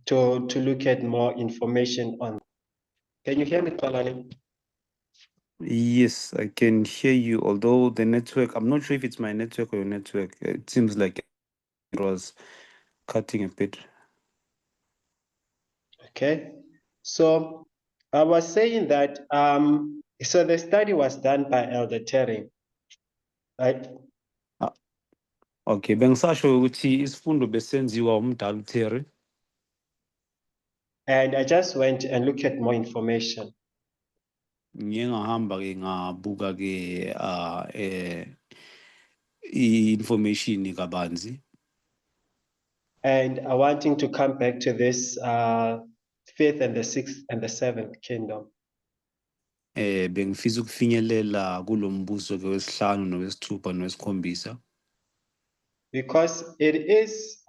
to look at more information on. Can you hear me, Tolani? Yes, I can hear you, although the network, I'm not sure if it's my network or your network. It seems like it was cutting a bit. Okay, so I was saying that so the study was done by Elder Terry, right? Okay, bengisasho ukuthi isifundo besenziwa umdala uTerry. And I just went and looked at more information. Ngiye ngahamba ke ngabuka ke information kabanzi. And I wanting to come back to this fifth and the sixth and the seventh kingdom. Bengifisa ukufinyelela kulombuso ke wesihlanu nowesithupha nowesikhombisa. Because it is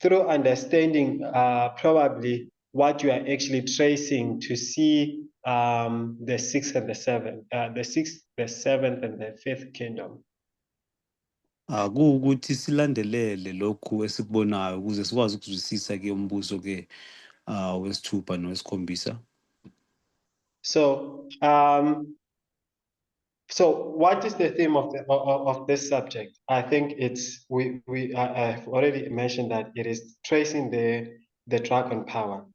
through understanding probably what you are actually tracing to see the sixth and the seventh, the sixth, the seventh, and the fifth kingdom. Kuwukuthi silandelele lokhu esikubonayo ukuze sikwazi ukuzwisisa ke umbuso ke wesithupha nowesikhombisa. So so what is the theme of this subject? I think it's I've already mentioned that it is tracing the dragon power.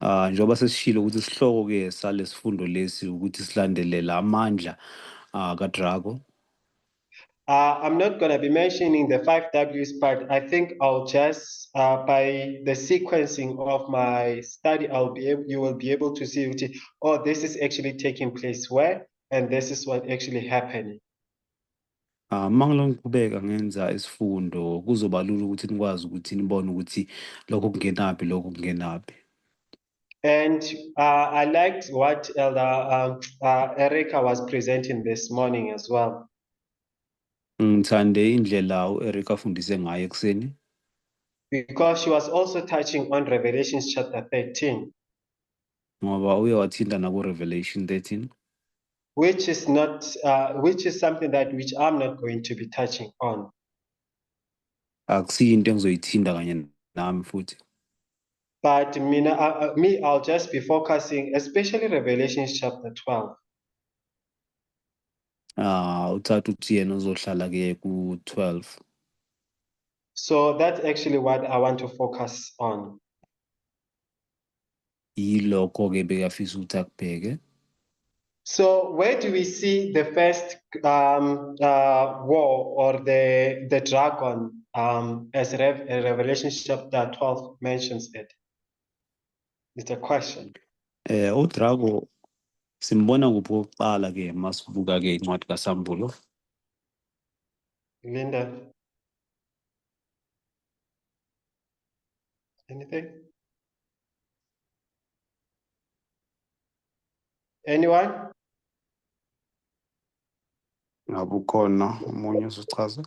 Njengoba sesishilo ukuthi isihloko ke salesifundo lesi ukuthi silandelele amandla kaDrago. I'm not going to be mentioning the 5 Ws, but I think I'll just, by the sequencing of my study, you will be able to see, oh, this is actually taking place where, and this is what actually happening. Mangilo ngiqhubeka ngenza isifundo kuzoba lula ukuthi nikwazi ukuthi nibone ukuthi lokho kungenaphi lokho kungenaphi. And I liked what Elder Erica was presenting this morning as well. Ngithande indlela uErica afundise ngayo ekseni. Because she was also touching on Revelation chapter 13. Ngoba uye wathinta nako Revelation 13. Which is not, which is something which I'm not going to be touching on. Akusiyo into engizoyithinta kanye nami futhi. But I'll just be focusing, especially Revelation chapter 12. Uthatha uthi yena uzohlala ke ku-12. So that's actually what I want to focus on. Yilokho ke bekafisa ukuthi akubheke. So where do we see the first war or the dragon as Revelation chapter 12 mentions it? It's a question. uDrago simbona kuphi okokuqala ke masibuka ke incwadi kaSambulo. Linda, anything? Anyone? Ngabe ukhona omunye ozochaza?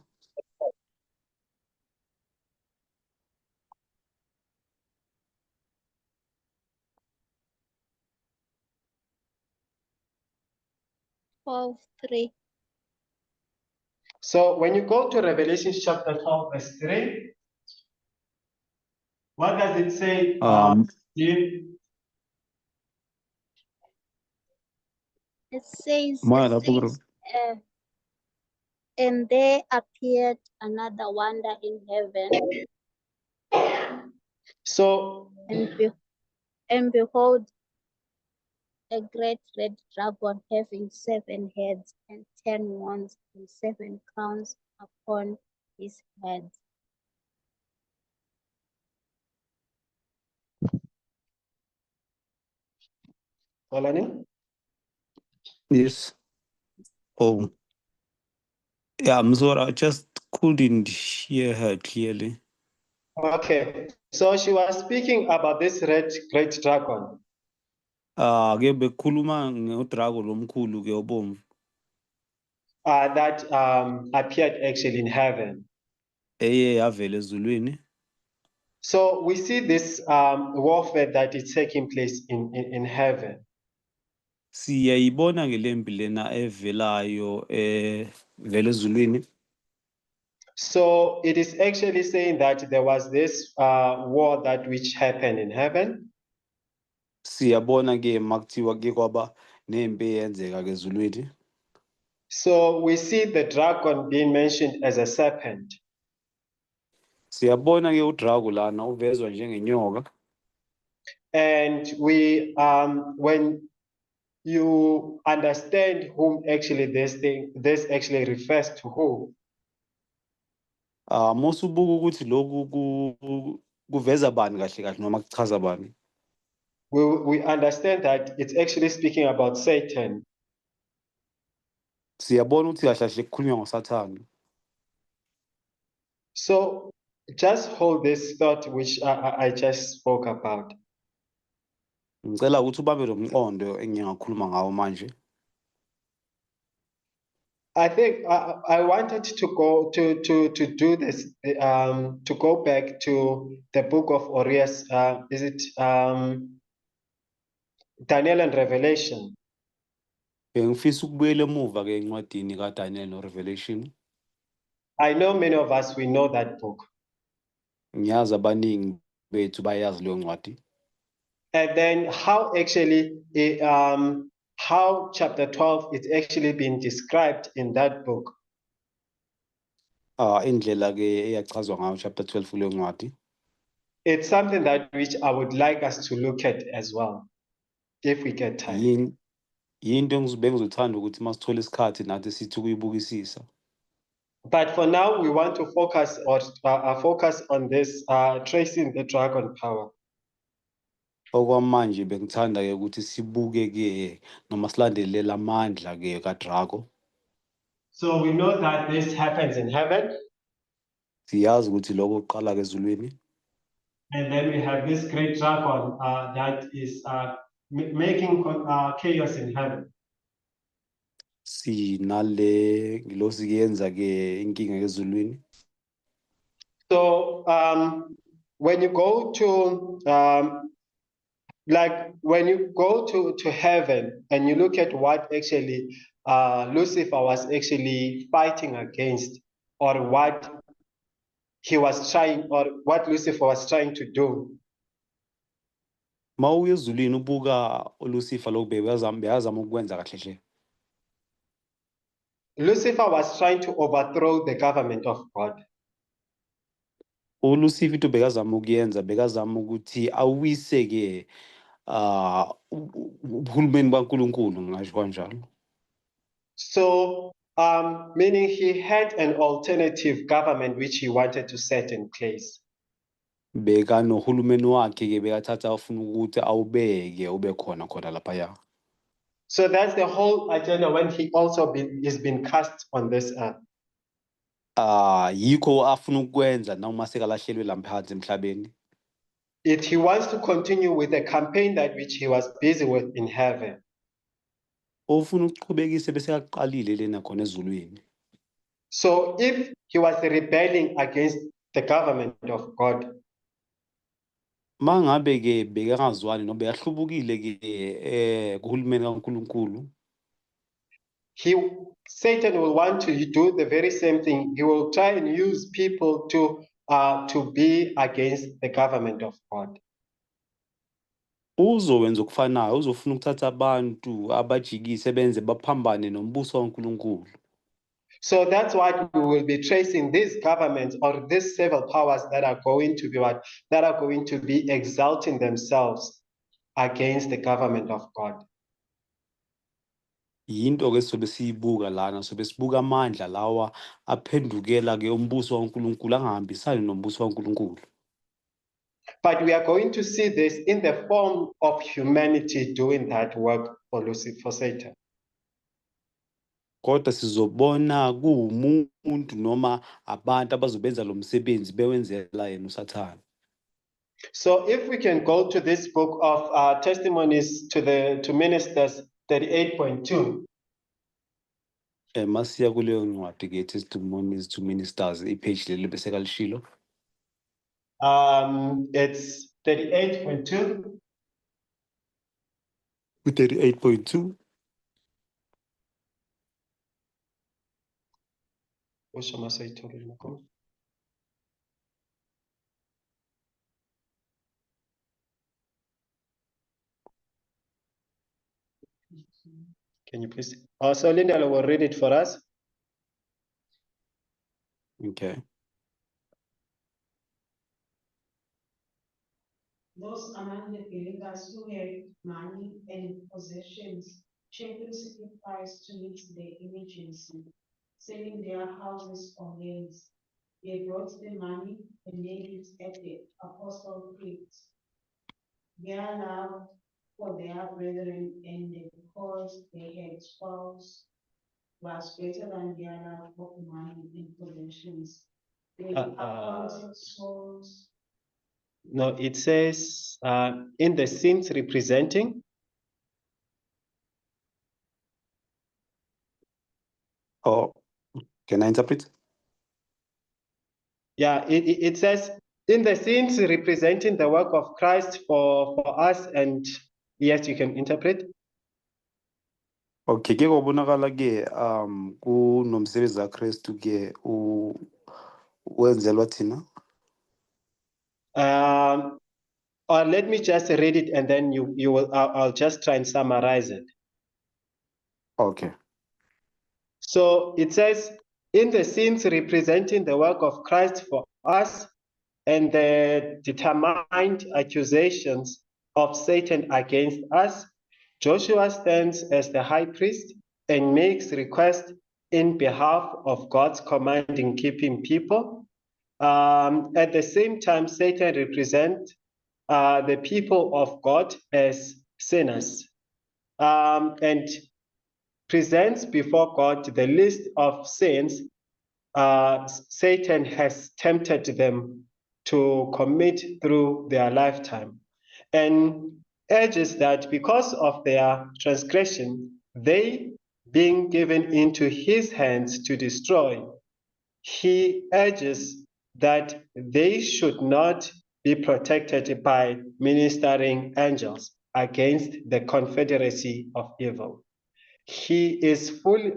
Three. So when you go to Revelation chapter 12, verse 3, what does it say? It says, and there appeared another wonder in heaven. So, and behold, a great red dragon having 7 heads and 10 horns and 7 crowns upon his head. Olani? Yes. Oh. Yeah, I'm sorry, I just couldn't hear her clearly. Okay, so she was speaking about this great dragon. Ke bekhuluma ngodrago lomkhulu ke obomvu. That appeared actually in heaven. Yavela ezulwini. So we see this warfare that is taking place in heaven. Siyayibona ke lempi lena evelayo vele ezulwini. So it is actually saying that there was this war that which happened in heaven. Siyabona ke makuthiwa ke kwaba nempi eyenzeka ke ezulwini. So we see the dragon being mentioned as a serpent. Siyabona ke udrago lana uvezwa njengenyoka. And we when you understand whom actually this actually refers to who, Mosubuka ukuthi lokhu kuveza bani kahle kahle noma kuchaza bani. we understand that it's actually speaking about Satan. Siyabona ukuthi kahle kahle kukhulunywa ngoSathane. So just hold this thought which I just spoke about. Ngicela ukuthi ubambe lo mqondo engingakhuluma ngawo manje. I think I wanted to go to do this to go back to the book of Orias. Is it Daniel and Revelation? Bengifisa ukubuyela emuva ke encwadini kaDaniel noRevelation. I know many of us we know that book. Ngiyazi abaningi bethu bayazi leyo ncwadi. And then how actually how chapter 12 is actually being described in that book. Indlela ke eyachazwa ngayo chapter 12 kuleyo ncwadi. It's something that which I would like us to look at as well, if we get time. Yinto bengizothanda ukuthi masithola isikhathi nathi sithi ukuyibukisisa. But for now, we want to focus on this tracing the dragon power. Okwamanje bengithanda ke ukuthi sibuke ke noma silandelele amandla ke kaDrago. So we know that this happens in heaven. Siyazi ukuthi lokho kuqala ke ezulwini. And then we have this great dragon that is making chaos in heaven. Sinale ngilosi kuyenza ke inkinga ezulwini. So when you go to like when you go to heaven and you look at what actually Lucifer was actually fighting against, or what he was trying, or what Lucifer was trying to do. Mawuye ezulwini ubuka uLucifer lokho beyazama ukwenza kahle hle. Lucifer was trying to overthrow the government of God. uLucifer into bekazama ukuyenza bekazama ukuthi awise ke uhulumeni kaNkulunkulu ngisho kanjalo. So meaning he had an alternative government which he wanted to set in place. Beka nohulumeni wakhe ke bekathatha afuna ukuthi awubeke ube khona lapha. So that's the whole agenda when he also is been cast on this earth. Yikho afuna ukwenza noma sekalahlelwe laphansi emhlabeni. He wants to continue with the campaign that which he was busy with in heaven. Ofuna ukuqhubekisa bese yaqalile lena khona ezulwini. So if he was rebelling against the government of God, Mangabe ke bekangazwani noma beyahlubukile ke kuhulumeni kaNkulunkulu. Satan will want to do the very same thing. He will try and use people to be against the government of God. Uzowenza okufanayo, uzofuna ukuthatha abantu abajikise benze baphambane nombuso kaNkulunkulu. So that's what we will be tracing these governments, or these civil powers that are going to be that are going to be exalting themselves against the government of God. Yinto ke sobe siyibuka lana, sobe sibuka amandla lawa aphendukela ke umbuso kaNkulunkulu angahambisani nombuso kaNkulunkulu. But we are going to see this in the form of humanity doing that work for Satan. Kodwa sizobona kuwumuntu noma abantu abazobenza lo msebenzi bewenzela yena uSathane. So if we can go to this book of Testimonies to Ministers 38.2. Masiya kuleyo ncwadi ke Testimonies to Ministers ipage leli bese kalishilo. It's 38.2. 38.2. Can you please? So Linda will read it for us. Okay. Those among the believers who had money and possessions cheerfully sacrificed to meet their emergency, selling their houses or lands. They brought the money and laid it at the apostles' feet. Their love for their brethren and because they had spoils was greater than their love for money and possessions. They appointed souls. No, it says in the scenes representing. Oh, can I interpret? Yeah, it says in the scenes representing the work of Christ for us, and yes, you can interpret. Okay, ke ngobonakala ke kunomsebenzi kaKristu ke wenzelwa thina. Or let me just read it and then you will I'll just try and summarize it. Okay. So it says in the scenes representing the work of Christ for us and the determined accusations of Satan against us, Joshua stands as the high priest and makes request in behalf of God's commanding keeping people. At the same time, Satan represents the people of God as sinners and presents before God the list of sins Satan has tempted them to commit through their lifetime, and urges that because of their transgression, they being given into his hands to destroy, he urges that they should not be protected by ministering angels against the confederacy of evil. He is full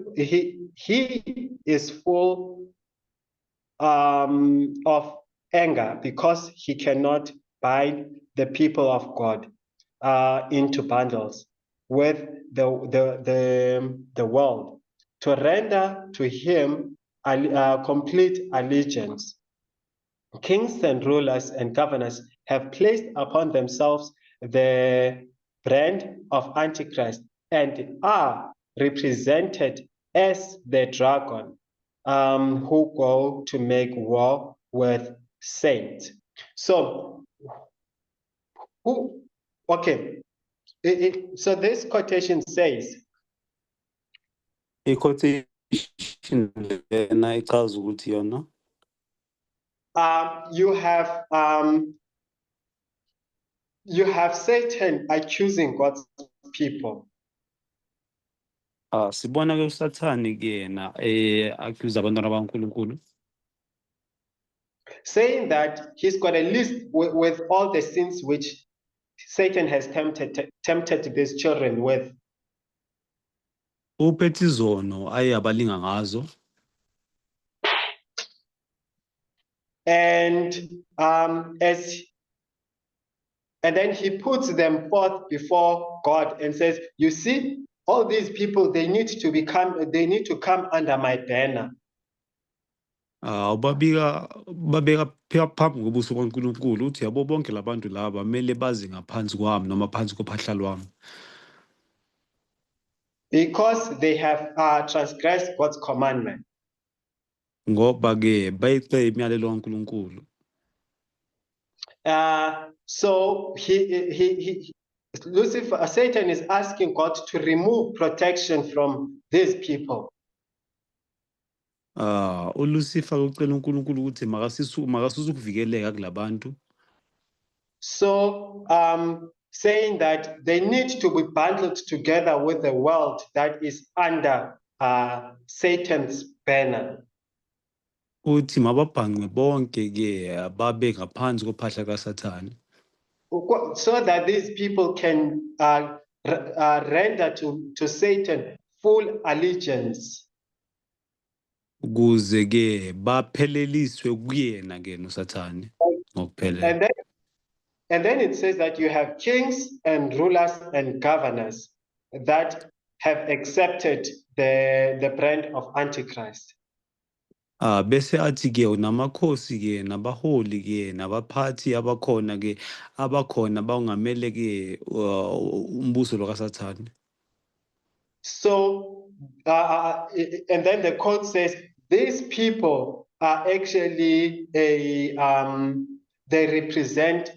of anger because he cannot bind the people of God into bundles with the world to render to him complete allegiance. Kings and rulers and governors have placed upon themselves the brand of Antichrist and are represented as the dragon who go to make war with saints. So, okay, so this quotation says, I-quotation lena ichaza ukuthi yona you have Satan accusing God's people. sibona ke usathani ke yena accuse abantwana bakaNkulunkulu, saying that he's got a list with all the sins which Satan has tempted these children with. uphethe izono aye abalinga ngazo, and then he puts them forth before God and says, you see, all these people, they need to come under my banner. babeka phambi kobuso kaNkulunkulu uthi yabo bonke labantu laba kumele baze ngaphansi kwami noma phansi kophahla lwami, because they have transgressed God's commandment. ngoba ke bayice imiyalelo kaNkulunkulu. So Lucifer, Satan is asking God to remove protection from these people. uLucifer ucela uNkulunkulu ukuthi makasuse ukuvikeleka kulabantu. So saying that they need to be bundled together with the world that is under Satan's banner. Uthi mababhanqwe bonke ke babe ngaphansi kophahla kaSathane, so that these people can render to Satan full allegiance. ukuze ke bapheleliswe kuyena ke noSathane ngokuphelele. And then it says that you have kings and rulers and governors that have accepted the brand of Antichrist. Bese athi ke unamakhosi ke nabaholi ke nabaphathi abakhona ke abakhona bangamele ke umbuso lokaSathane. So, and then the quote says, these people are actually they represent,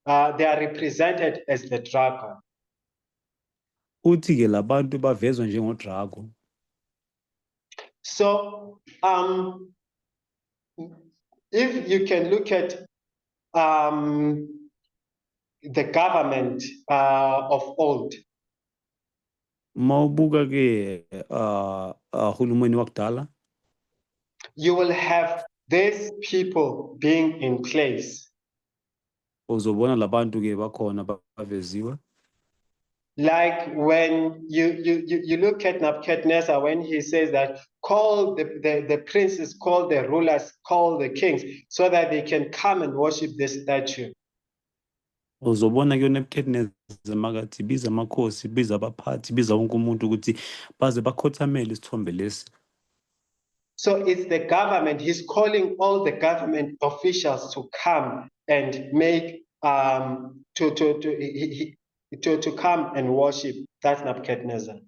they are represented as the dragon. Uthi ke labantu bavezwa njengodrago. So, if you can look at the government of old, Mawubuka ke uhulumeni wakudala, you will have these people being in place. uzobona labantu ke bakhona baveziwe. Like when you look at Nebuchadnezzar, when he says that call the princes, call the rulers, call the kings, so that they can come and worship this statue. Uzobona ke uNebukadnezar makathi biza amakhosi, biza abaphathi, biza wonke umuntu ukuthi baze bakhothamele isithombe lesi. So it's the government. He's calling all the government officials to come and make to come and worship. That's Nebuchadnezzar.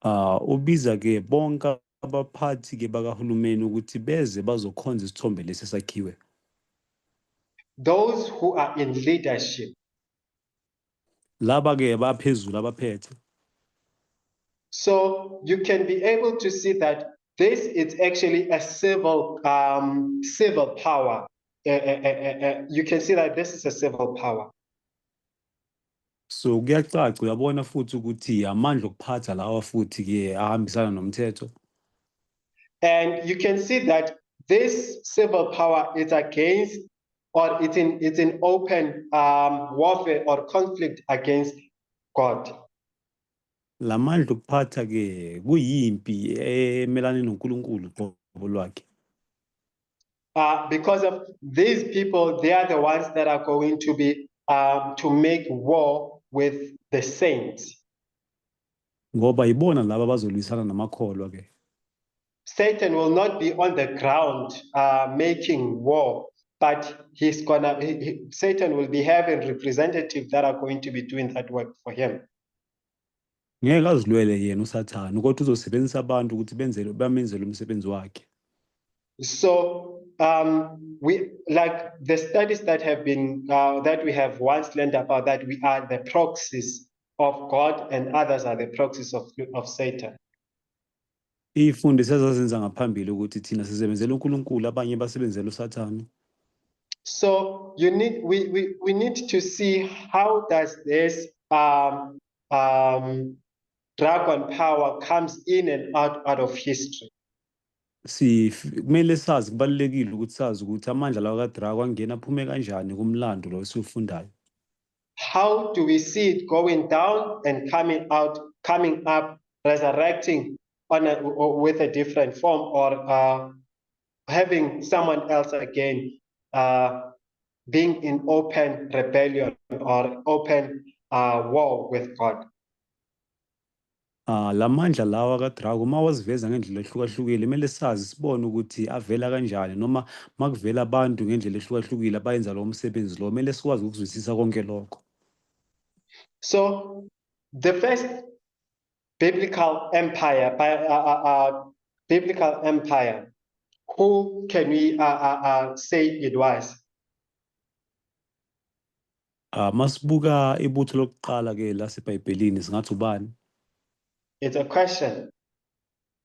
Ubiza ke bonke abaphathi ke bakahulumeni ukuthi beze bazokhonza isithombe lesi esakhiwe. Those who are in leadership. Laba ke baphezulu abaphethe. So you can be able to see that this is actually a civil power. You can see that this is a civil power. So kuyacaca uyabona futhi ukuthi amandla okuphatha lawa futhi ke ahambisana nomthetho. And you can see that this civil power is against, or it's in open warfare or conflict against God. La mandla okuphatha ke kuyimpi emelane noNkulunkulu qobo lwakhe. Because of these people, they are the ones that are going to be to make war with the saints. Ngoba ibona laba bazolwisana namakholwa ke. Satan will not be on the ground making war, but Satan will be having representatives that are going to be doing that work for him. Ngeke azilwele yena uSathane kodwa uzosebenzisa abantu ukuthi bamenzele umsebenzi wakhe. So we, like the studies that have been that we have once learned about, that we are the proxies of God and others are the proxies of Satan. Ifundiso ezazenza ngaphambili ukuthi thina sisebenzela uNkulunkulu abanye basebenzela uSathane. So we need to see how does this dragon power comes in and out of history. Kumele sazi, kubalulekile ukuthi sazi ukuthi amandla lawa kadrago angena aphume kanjani kumlando lo esiwufundayo. How do we see it going down and coming up, resurrecting with a different form, or having someone else again being in open rebellion or open war with God? La mandla lawa kadrago mawaziveza ngendlela ehlukahlukile kumele sazi sibone ukuthi avela kanjani, noma makuvela abantu ngendlela ehlukahlukile abayenza lo msebenzi lo kumele sikwazi ukuzwisisa konke lokho. So the first biblical empire, who can we say it was? Masibuka ibutho lokuqala ke laseBhayibhelini singathi ubani? It's a question.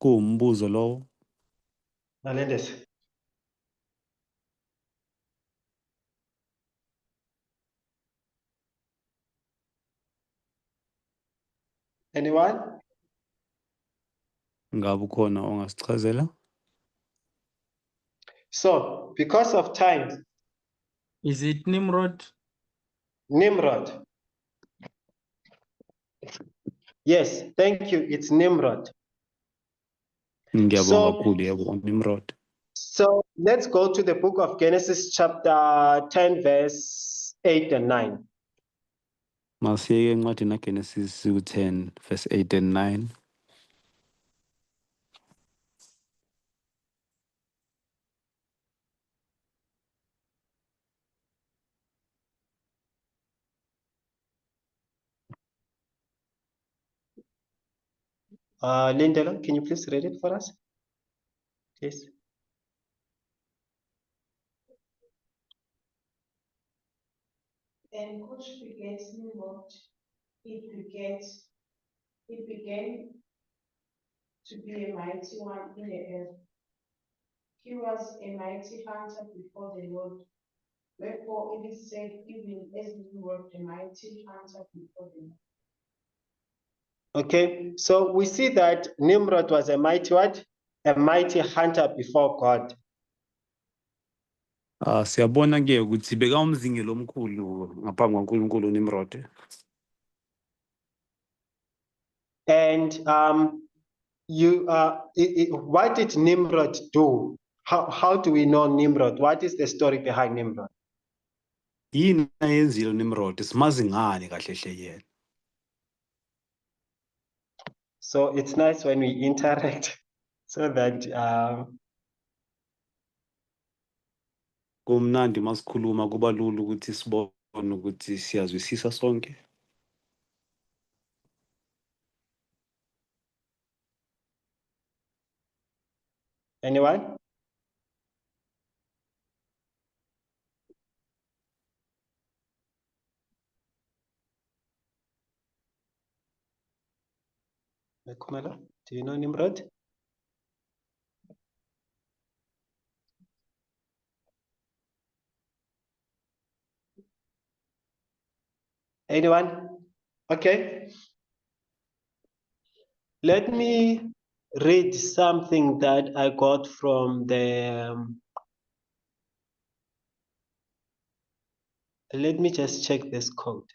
Kuwumbuzo lowo. Nalendis. Anyone? Ngabe ukhona ongasichazela? So, because of time. Is it Nimrod? Nimrod. Yes, thank you. It's Nimrod. Ngiyabonga So, kakhulu yebo Nimrod. so let's go to the book of Genesis chapter 10 verse 8 and 9. Masiyeke encwadini kaGenesis 10 verse 8 and 9. Lindela, can you please read it for us? Please. And Cush begets Nimrod. It began to be a mighty one in the earth. He was a mighty hunter before the Lord. Wherefore it is said, even as Nimrod, a mighty hunter before the Lord. Okay, so we see that Nimrod was a mighty what? A mighty hunter before God. Siyabona ke ukuthi bekawumzingelo omkhulu ngaphambi kwaNkulunkulu Nimrod. And what did Nimrod do? How do we know Nimrod? What is the story behind Nimrod? Yini ayenzile Nimrod? Simazi ngani kahle hle yena? So it's nice when we interact so that Kumnandi masikhuluma kuba lula ukuthi sibone ukuthi siyazwisisa sonke. anyone? Kumalo, do you know Nimrod? Anyone? Okay. Let me read something that I got from the. Let me just check this code.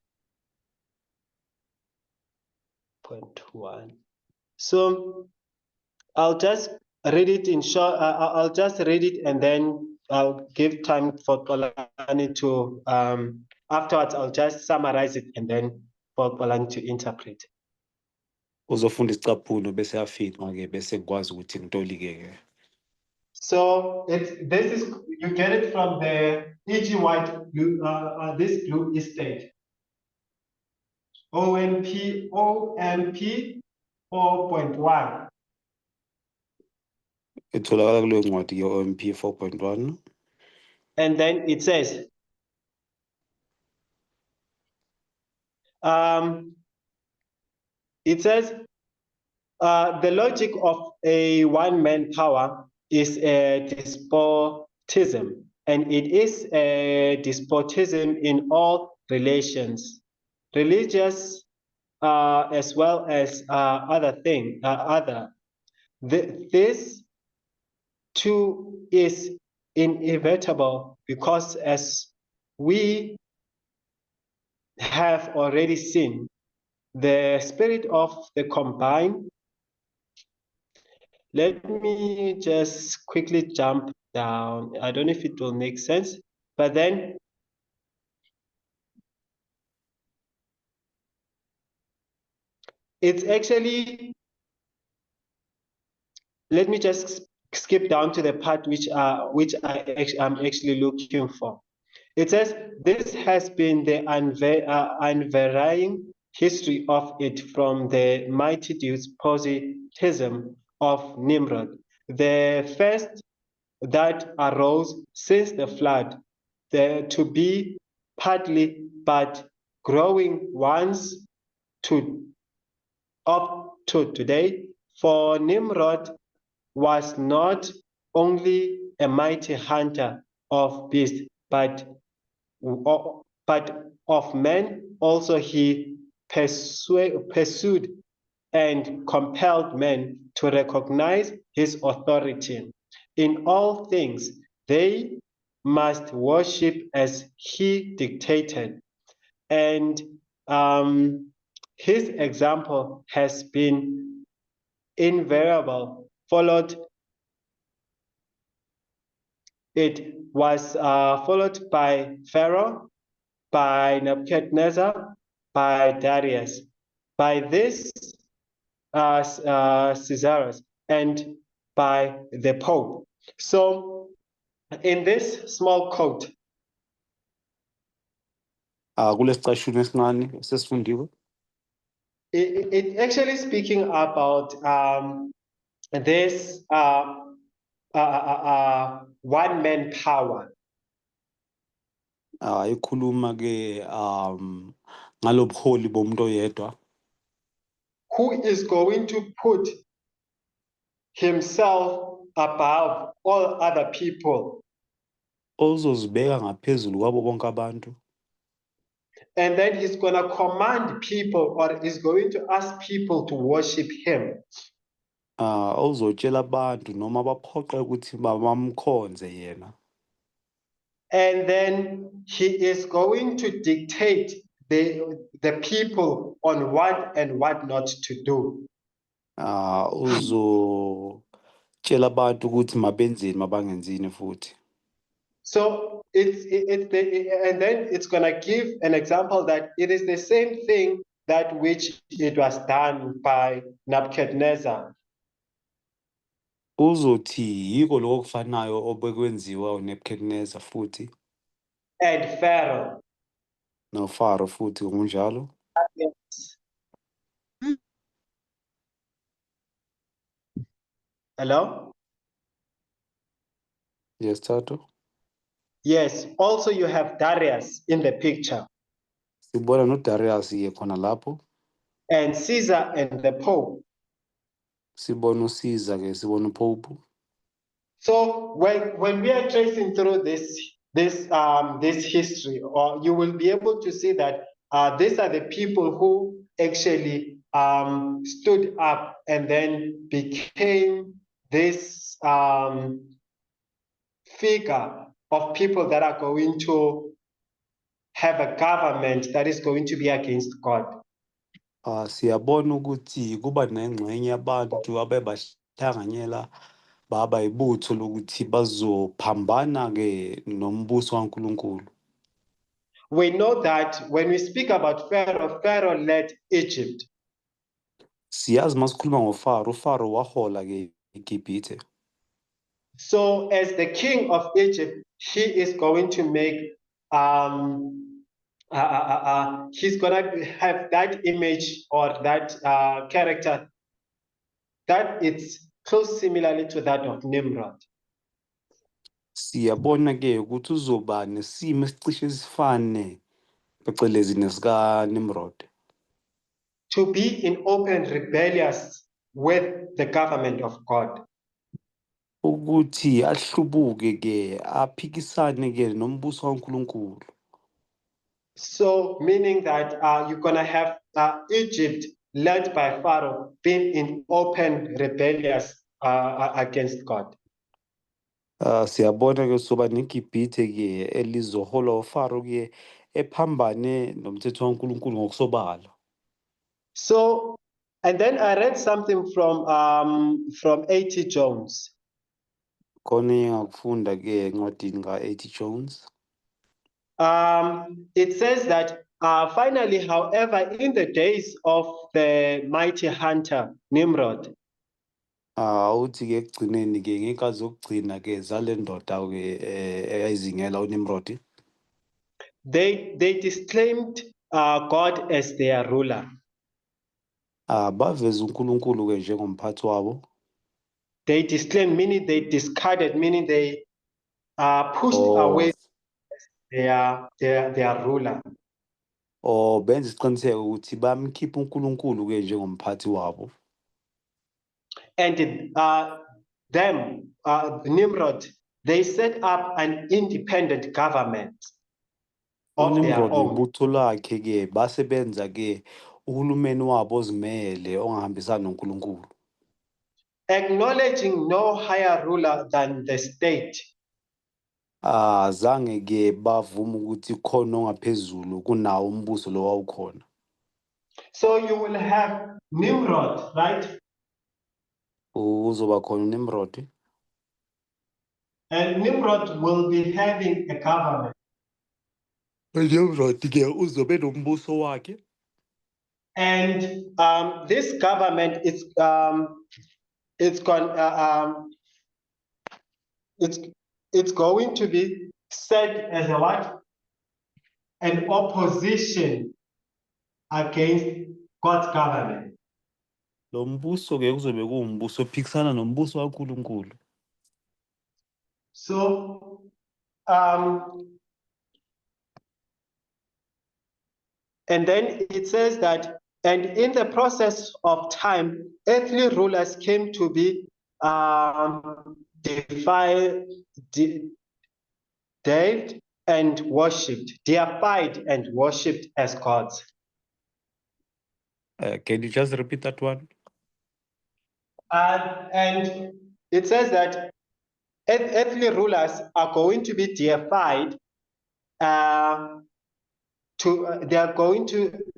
0.1. So I'll just read it in short. I'll just read it and then I'll give time for Polani to. Afterwards, I'll just summarize it and then for Polani to interpret. Uzofunda isicaphulo bese afika ke bese ngikwazi ukuthi ngitolike ke. So this is, you get it from the E.G. White blue, this blue estate. OMP 4.1. Itholakala kuleyo ncwadi ye-OMP 4.1. And then it says, the logic of a one-man power is a despotism, and it is a despotism in all relations, religious as well as this too is inevitable because, as we have already seen, the spirit of the combined. Let me just quickly jump down. I don't know if it will make sense, but then it's actually, let me just skip down to the part which I'm actually looking for. It says, this has been the unvarying history of it from the mighty despotism of Nimrod, the first that arose since the flood, to be partly but growing once up to today. For Nimrod was not only a mighty hunter of beasts, but of men also. He pursued and compelled men to recognize his authority. In all things, they must worship as he dictated. And his example has been invariable followed followed by Pharaoh, by Nebuchadnezzar, by Darius, by this Caesarus, and by the Pope. So in this small quote, kulesicashuni esincane sesifundiwe. it actually speaking about this one-man power. Ikhuluma ke ngalobuholi bomuntu oyedwa Who is going to put himself above all other people, ozozibeka ngaphezulu kwabo bonke abantu, and then he's going to command people, or is going to ask people to worship him. ozotshela abantu noma baphoqe ukuthi bamkhonze yena. And then he is going to dictate the people on what and what not to do. Uzotshela abantu ukuthi mabenzeni mabangenzini futhi. So and then it's going to give an example that it is the same thing that which it was done by Nebuchadnezzar. Uzothi yiko lokho kufanayo obekwenziwa uNebuchadnezzar futhi. And Pharaoh. NoPharaoh futhi kunjalo. Yes. Hello? Yes, Tato. Yes, also you have Darius in the picture. Sibona noDarius ke khona lapho. And Caesar and the Pope. Sibona uCaesar ke sibona uPope. So when we are tracing through this history, or you will be able to see that these are the people who actually stood up and then became this figure of people that are going to have a government that is going to be against God. Siyabona ukuthi kuba nengxenye yabantu abebahlanganyela baba ibutho lokuthi bazophambana ke nombuso kaNkulunkulu. We know that when we speak about Pharaoh, Pharaoh led Egypt. Siyazi masikhuluma ngoPharaoh, uPharaoh wahola ke eGibhithe. So as the king of Egypt, he is going to make he's gonna have that image or that character that it's close similarly to that of Nimrod. Siyabona ke ukuthi uzoba nesimo esicishe sifane phecelezi nesika Nimrod. To be in open rebellious with the government of God. Ukuthi ahlubuke ke aphikisane ke nombuso kaNkulunkulu. So meaning that you're gonna have Egypt led by Pharaoh being in open rebellious against God. Siyabona ke soba neGibhithe ke elizoholwa uPharaoh ke ephambane nomthetho kaNkulunkulu ngokusobala. So, and then I read something from A.T. Jones. Khona engakufunda ke encwadini ka-A.T. Jones. It says that finally, however, in the days of the mighty hunter Nimrod, Uthi ke ekugcineni ke ngey'nkathi zokugcina ke zale ndoda ke eyayizingela uNimrod. they disclaimed God as their ruler. Baveza uNkulunkulu ke njengomphathi wabo. They disclaimed, meaning they discarded, meaning they pushed away their ruler. Benza isiqiniseko ukuthi bamkhipha uNkulunkulu ke njengomphathi wabo. And Nimrod, they set up an independent government of their uNimrod own. nebutho lakhe ke basebenza ke uhulumeni wabo ozimele ongahambisani noNkulunkulu. Acknowledging no higher ruler than the state. Zange ke bavuma ukuthi khona ongaphezulu kunawo umbuso lo wawukhona. So you will have Nimrod, right? Uzoba khona uNimrod. And Nimrod will be having a government. uNimrod ke uzobe nombuso wakhe. And this government it's going to be set as a what? An opposition against God's government. Lo mbuso ke kuzobe kuwumbuso ophikisana nombuso kaNkulunkulu. So and then it says that, and in the process of time, earthly rulers came to be deified and worshipped as gods. Can you just repeat that one? And it says that earthly rulers are going to be deified.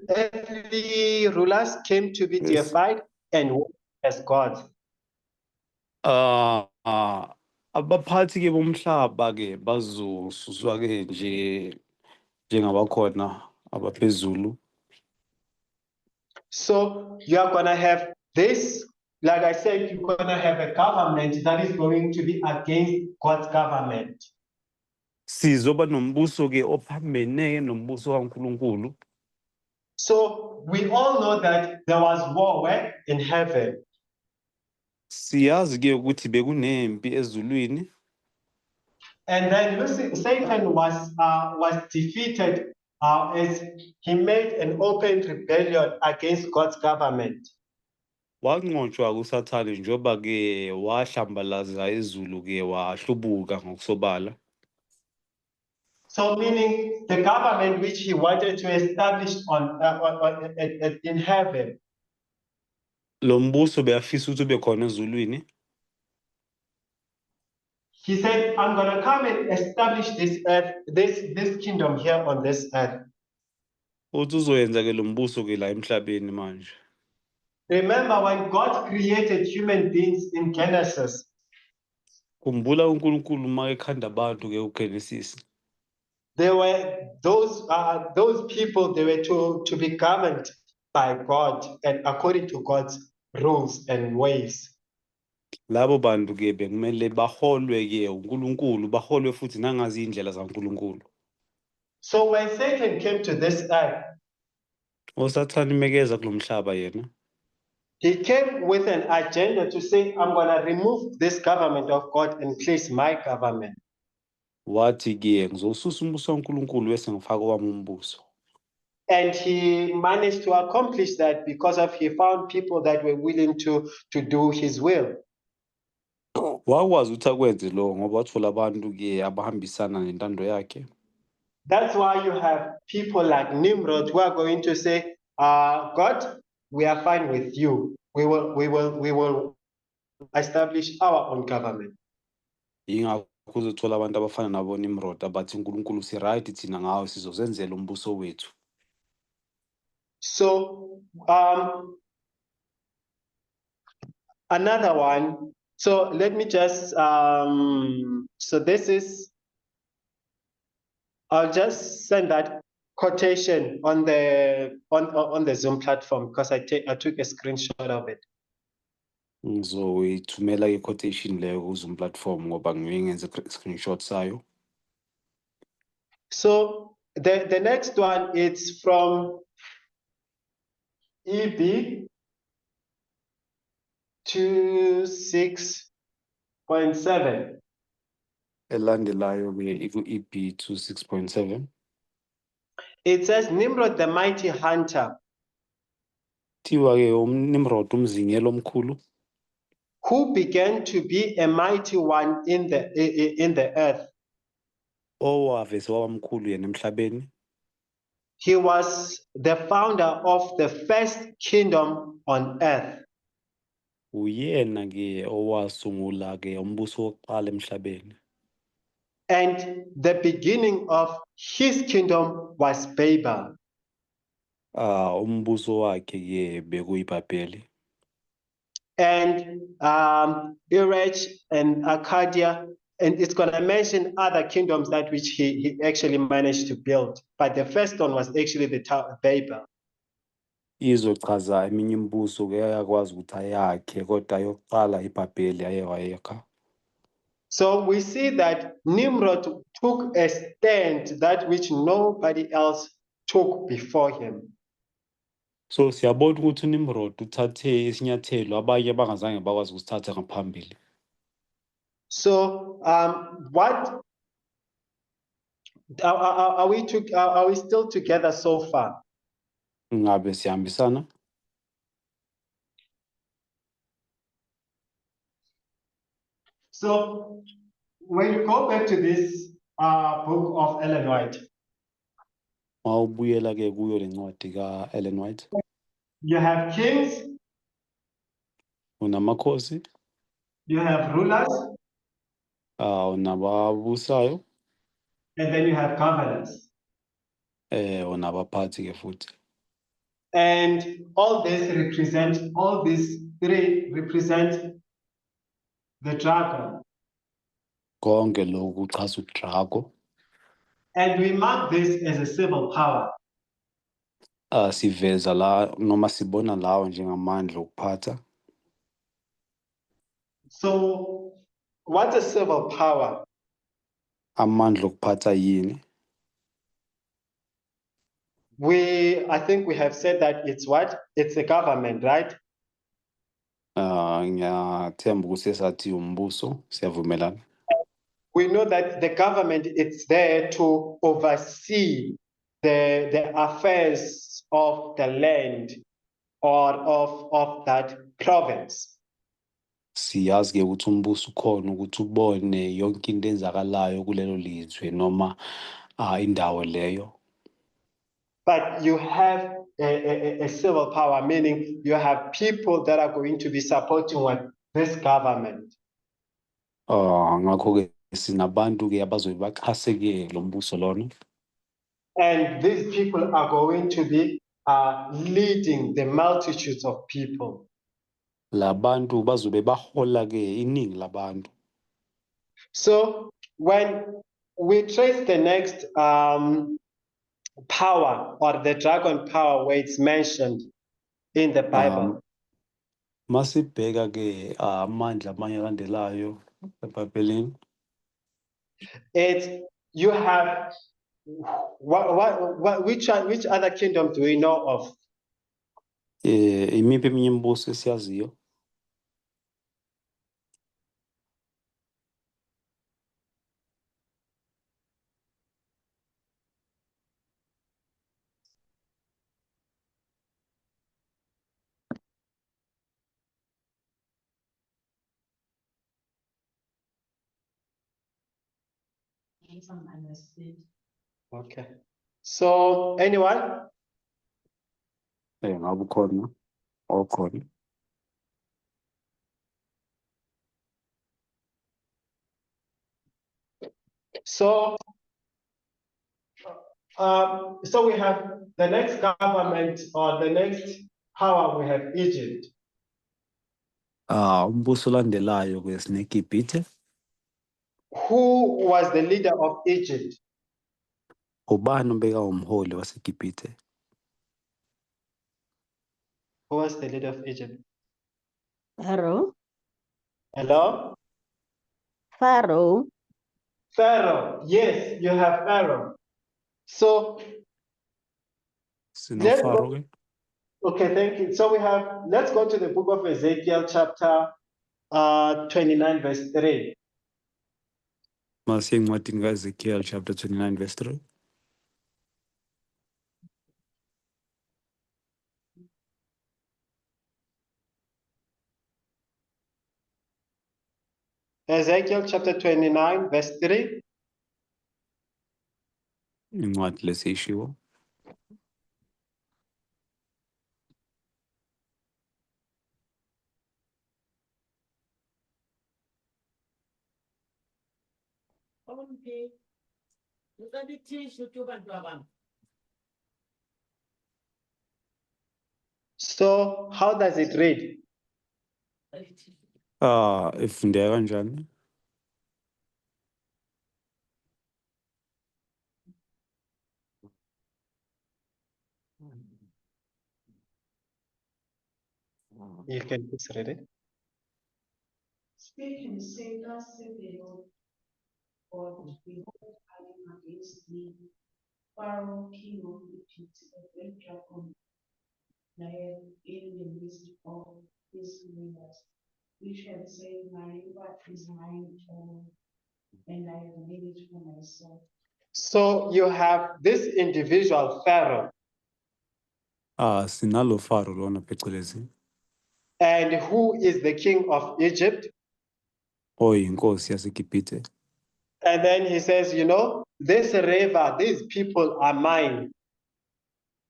Earthly rulers came to be Yes. deified and worshipped as gods. Abaphathi ke bomhlaba ke bazosuswa ke njengabakhona abaphezulu. So you are gonna have this, like I said, you're gonna have a government that is going to be against God's government. Sizoba nombuso ke ophambene nombuso kaNkulunkulu. So we all know that there was war where? In heaven. Siyazi ke ukuthi bekunempi ezulwini. And then Satan was defeated as he made an open rebellion against God's government. Wanqotshwa kuSathane njoba ke wahlambalaza izulu ke wahlubuka ngokusobala. So meaning the government which he wanted to establish in heaven. Lo mbuso beyafisa ukuthi ube khona ezulwini. He said, I'm going to come and establish this earth, this kingdom here on this earth. Uthi uzoyenza ke lo mbuso ke la emhlabeni manje. Remember when God created human beings in Genesis, Khumbula uNkulunkulu uma ekhanda abantu ke uGenesis. there were those people, they were to be governed by God and according to God's rules and ways. Labo bantu ke bekumele baholwe ke uNkulunkulu, baholwe futhi nangazi indlela zaNkulunkulu. So when Satan came to this earth, uSathane mekeza kulomhlaba yena. He came with an agenda to say, I'm going to remove this government of God and place my government. Wathi ke ngizosusa umbuso kaNkulunkulu bese ngifaka owami umbuso. And he managed to accomplish that because of he found people that were willing to do his will. Wakwazi ukuthi akwenze lo ngoba wathola abantu ke abahambisana nentando yakhe. That's why you have people like Nimrod who are going to say, God, we are fine with you. We will establish our own government. Yingakho uzothola abantu abafana nabo Nimrod abathi uNkulunkulu si right thina ngawe sizozenzela umbuso wethu. So another one. So let me just so this is, I'll just send that quotation on the Zoom platform because I took a screenshot of it. Ngizoyithumela i-quotation leyo ku-Zoom platform ngoba ngiyenze screenshot sayo. So the next one is from EB 26.7. Elandelayo ke iku-EB 26.7. It says Nimrod the mighty hunter, Thiwa ke uNimrod umzingelo omkhulu, who began to be a mighty one in the earth. owavese wabamkhulu yena emhlabeni. He was the founder of the first kingdom on earth. Uyena ke owasungula ke umbuso wokuqala emhlabeni. And the beginning of his kingdom was Babel. Umbuso wakhe ke bekuyiBhabheli. and Erech and Arcadia, and it's going to mention other kingdoms that which he actually managed to build. But the first one was actually the Tower of Babel. Izochaza eminye imibuso ke yakwazi ukuthi ayakhe kodwa yokuqala iBhabheli aye wayekha. So we see that Nimrod took a stand that which nobody else took before him. So siyabona ukuthi uNimrod uthathe isinyathelo abanye bangazange bakwazi ukusithatha ngaphambili. So what are we still together so far? Ngabe sihambisana? So when you go back to this book of Ellen White, Mawubuyela ke kuyo lencwadi ka-Ellen White, you have kings, unamakhosi, you have rulers, unababusayo, and then you have governors. unabaphathi ke futhi. And all these three represent the dragon. Konke lokhu kuchaza udrago. And we mark this as a civil power. Siveza la noma sibona lawo njengamandla okuphatha. So what's a civil power? Amandla okuphatha yini? I think we have said that it's what? It's the government, right? Ngiyathemba ukuthi esathi umbuso, siyavumelana. We know that the government is there to oversee the affairs of the land or of that province. Siyazi ke ukuthi umbuso ukhona ukuthi ubone yonke into enzakalayo kulelo lizwe noma indawo leyo. But you have a civil power, meaning you have people that are going to be supporting this government. Ngakho ke sinabantu ke abazobe baxhase ke lo mbuso lona. And these people are going to be leading the multitudes of people. Labantu bazobe bahola ke iningi labantu. So when we trace the next power or the dragon power where it's mentioned in the Bible, Masibheka ke amandla amanye alandelayo eBhayibhelini. it's you have which other kingdom do we know of? Imiphi eminye imibuso esiyaziyo? Okay. So anyone? Ngabe ukhona? Okhona. So we have the next government or the next power, we have Egypt. Umbuso olandelayo ke sineGibhithe. Who was the leader of Egypt? Ubani umbeka umholi waseGibhithe? Who was the leader of Egypt? Pharaoh. Hello? Pharaoh. Pharaoh. Yes, you have Pharaoh. So let's SinoFaro ke. okay, thank you. So let's go to the book of Ezekiel chapter 29 verse 3. Masiye encwadini kaEzekiel chapter 29 verse 3. Ezekiel chapter 29 verse 3. Incwadi lesishiwo. So how does it read? Ifundeka kanjani? You can please read it. Speak and say, thus said the Lord God, behold, I am against thee, Pharaoh, king of Egypt, a great dragon, Nile, in the midst of his rivers, which had said, my river is mine own, and I have made it for myself. So you have this individual Pharaoh, Sinalo Faro lona phecelezi and who is the king of Egypt. oyinkosi yaseGibhithe. And then he says, you know, this river, these people are mine.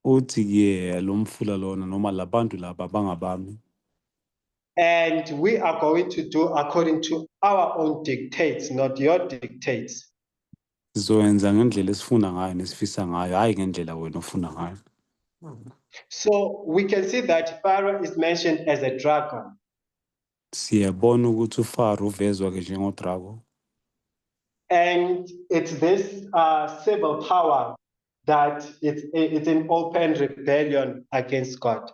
Uthi-ke lo mfula lona noma labantu laba bangabami. And we are going to do according to our own dictates, not your dictates. Sizoyenza ngendlela esifuna ngayo nesifisa ngayo, hayi ngendlela wena ofuna ngayo. So we can see that Pharaoh is mentioned as a dragon. Siyabona ukuthi uFaro uvezwa ke njengodrago. And it's this civil power that it's an open rebellion against God.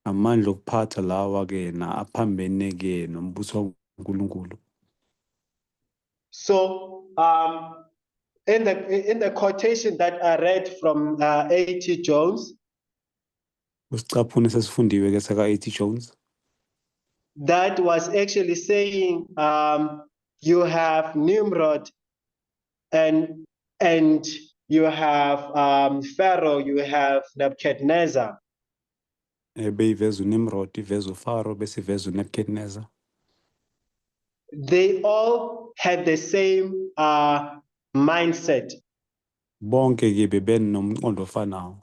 Amandla okuphatha lawa ke na aphambene ke nombuso kaNkulunkulu. So in the quotation that I read from A.T. Jones, Usicaphune sesifundiwe ke saka A.T. Jones. that was actually saying you have Nimrod and you have Pharaoh, you have Nebuchadnezzar. Beyiveza uNimrod, iveza uFaro bese iveza uNebukadnezar. They all had the same mindset. Bonke ke bebenomqondo ofanayo.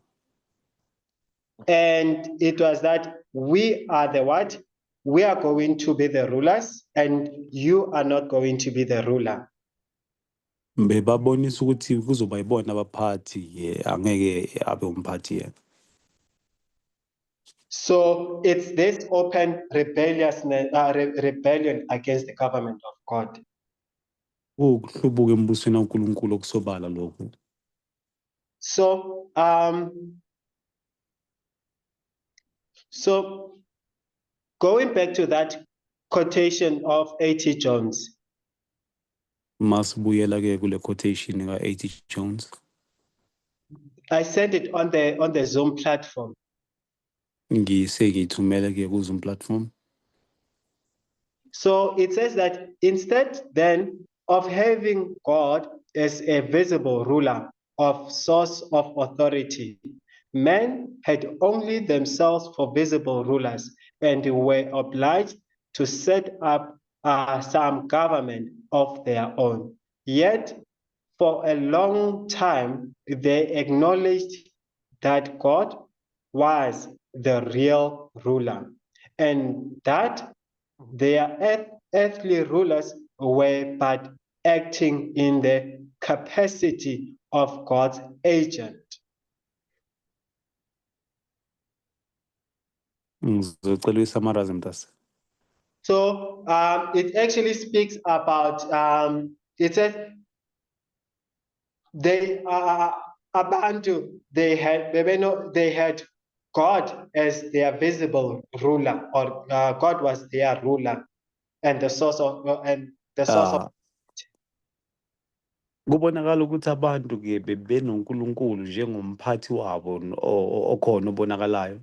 And it was that we are the what? We are going to be the rulers and you are not going to be the ruler. Bebabonisa ukuthi kuzoba yibona abaphathi ke angeke abe umphathi yena. So it's this open rebelliousness, rebellion against the government of God. Ukuhlubuka embusweni kaNkulunkulu okusobala lokho. So going back to that quotation of A.T. Jones. Masibuyela ke kule quotation ka A.T. Jones. I sent it on the Zoom platform. Ngiyithumela ke ku Zoom platform. So it says that instead then of having God as a visible ruler of source of authority, men had only themselves for visible rulers and were obliged to set up some government of their own. Yet for a long time, they acknowledged that God was the real ruler and that their earthly rulers were but acting in the capacity of God's agent. Ngizocela uyisummarize mntase. So it actually speaks about, it says, they Abantu, they had God as their visible ruler, or God was their ruler and the source of of. Kubonakala ukuthi abantu ke bebenoNkulunkulu njengomphathi wabo okhona obonakalayo.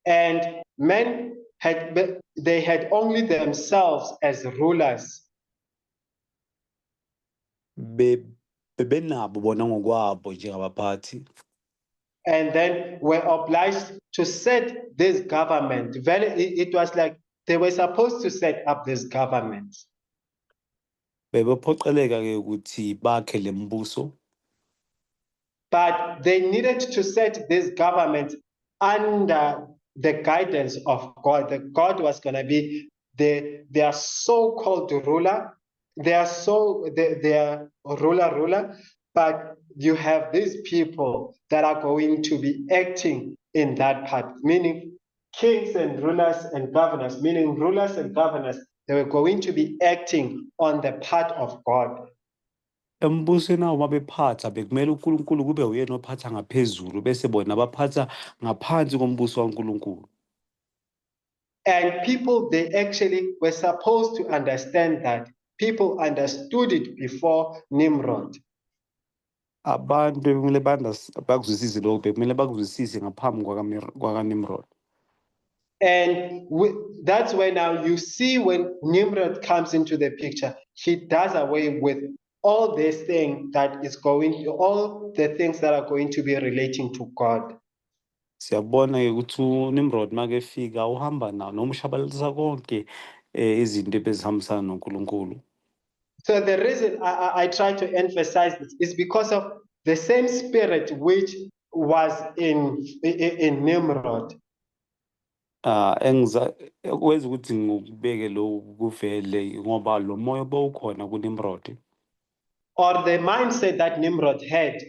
And men they had only themselves as rulers. Bebenabo bona ngokwabo njengabaphathi. And then were obliged to set this government. It was like they were supposed to set up this government. Bebephoqeleka ke ukuthi bakhe lembuso. But they needed to set this government under the guidance of God. That God was going to be their so-called ruler. They are ruler, but you have these people that are going to be acting in that part, meaning kings and rulers and governors, meaning rulers and governors, they were going to be acting on the part of God. Embusweni abo mabephatha bekumele uNkulunkulu kube uyena ophatha ngaphezulu bese bona baphatha ngaphansi kombuso kaNkulunkulu. And people, they actually were supposed to understand that. People understood it before Nimrod. Abantu bekumele bakuzwisise lokho, bekumele bakuzwisise ngaphambi kwakaNimrod. And that's why now you see when Nimrod comes into the picture, he does away with all this thing that is going, all the things that are going to be relating to God. Siyabona ke ukuthi uNimrod makefika uhamba nawo noma ushabalalisa konke izinto ebezihambisana noNkulunkulu. So the reason I try to emphasize this is because of the same spirit which was in Nimrod. Kwenza ukuthi ngikubeke lo kuvele ngoba lo moya bowukhona kuNimrod. Or the mindset that Nimrod had.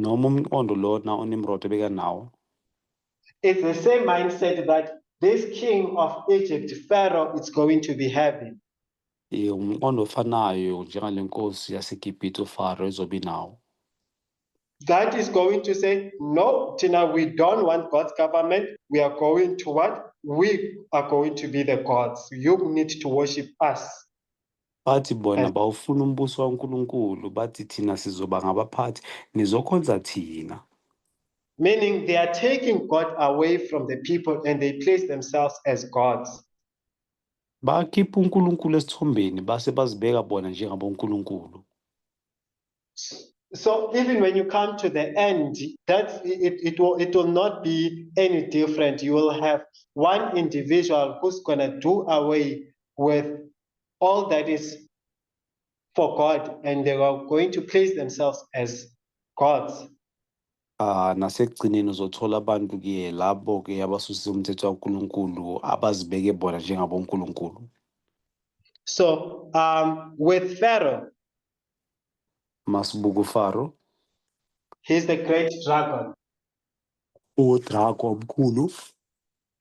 Noma umqondo lona uNimrod ebeka nawo. It's the same mindset that this king of Egypt, Pharaoh, is going to be having. Umqondo ofanayo njengale nkosi yaseGibhithe uFaro ezobe nawo. That is going to say, no, Tina, we don't want God's government. We are going to what? We are going to be the gods. You need to worship us. Bathi bona bawufuna umbuso kaNkulunkulu, bathi thina sizoba ngabaphathi nizokhonza thina. Meaning they are taking God away from the people and they place themselves as gods. Bakhipha uNkulunkulu esithombeni base bazibeka bona njengabonkulunkulu. So even when you come to the end, it will not be any different. You will have one individual who's going to do away with all that is for God, and they are going to place themselves as gods. Nasekugcineni uzothola abantu ke labo ke abasusa umthetho kaNkulunkulu abazibeke bona njengabonkulunkulu. So with Pharaoh, Masibuka uFaro, he's the great dragon. uDraco omkhulu.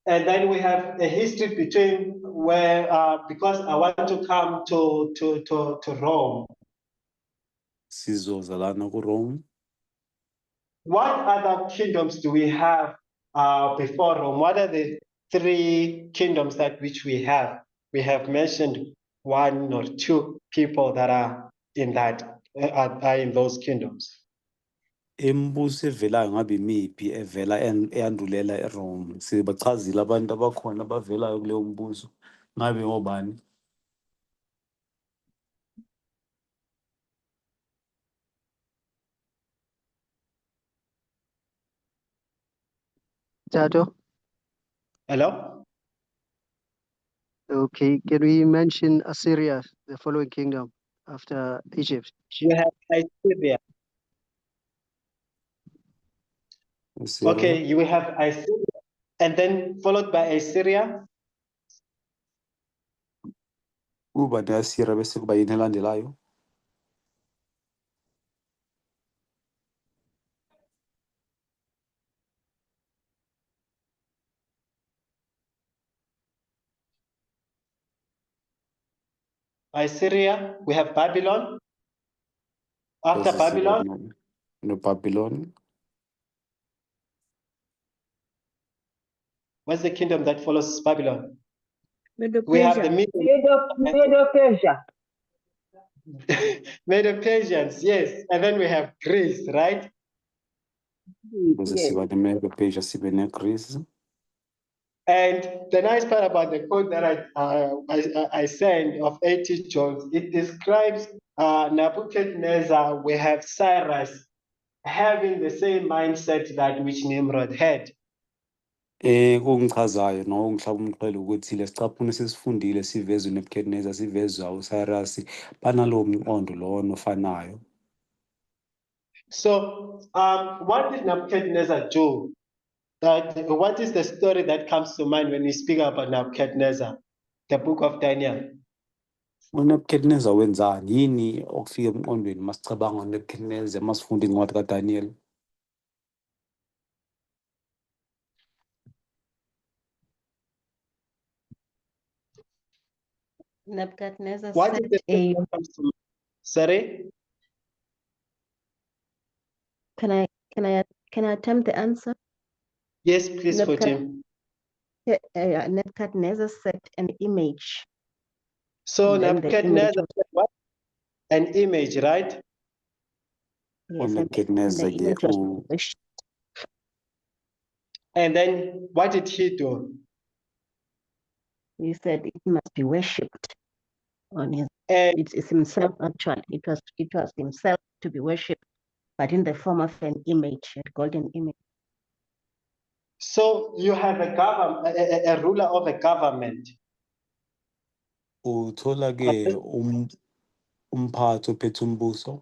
And then we have a history between where, because I want to come to Rome. Sizoza lana kuRome. What other kingdoms do we have before Rome? What are the three kingdoms that which we have? We have mentioned one or two people that are in that, are in those kingdoms. Imibuso evelayo ngabe imiphi evela eyandulela eRome? Sibachazile abantu abakhona abavelayo kuleyo mbuso. Ngabe ngobani? Tato, Hello? okay, can we mention Assyria, the following kingdom after Egypt? We have Assyria. Assyria. Okay, you will have Assyria, and then followed by Assyria. Kuba ne-Assyria bese kuba yini elandelayo? Assyria, we have Babylon. After Bese Babylon, siba noBabylon. what's the kingdom that follows Babylon? Medo-Persia. We have the Medo-Persia. Medo-Persians, yes. And then we have Greece, right? Bese Yes. siba neMedo-Persia, sibe neGreece. And the nice part about the quote that I sent of 80 Jones, it describes Nebuchadnezzar. We have Cyrus having the same mindset that which Nimrod had. Kungichazayo nokungihlaba umxhelo ukuthi lesicaphune sesifundile sivezwe uNebukadnezar sivezwe uCyrus banalowo mqondo lona ofanayo. So what did Nebuchadnezzar do? What is the story that comes to mind when we speak about Nebuchadnezzar, the book of Daniel? uNebukadnezar wenzani? Yini okufika emqondweni masicabanga ngoNebukadnezar masifunda incwadi kaDaniel? Nebuchadnezzar What is set the a, sorry? can I attempt the answer? Yes, please, Fatim. Nebuchadnezzar set an image. So And then the image Nebuchadnezzar said what? An image, right? Yes, and the uNebukadnezar ke image was worshipped. And then what did he do? He said it must be worshipped on his. And It's himself actually. It was himself to be worshipped, but in the form of an image, a golden image. so you have a government, a ruler of a government. uthola ke umphathi ophethe umbuso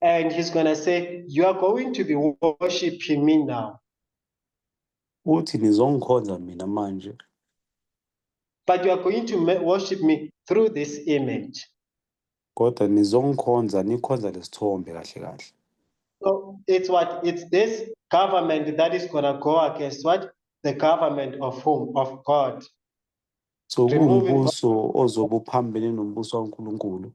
And he's gonna say, you are going to be worshiping me now, uthi nizongikhonza mina manje but you are going to worship me through this image. kodwa nizongikhonza nikhonza lesithombe kahle kahle. So it's what? It's this government that is gonna go against what? The government of whom? Of God. So Removing God. kuwumbuso ozobe uphambene nombuso kaNkulunkulu.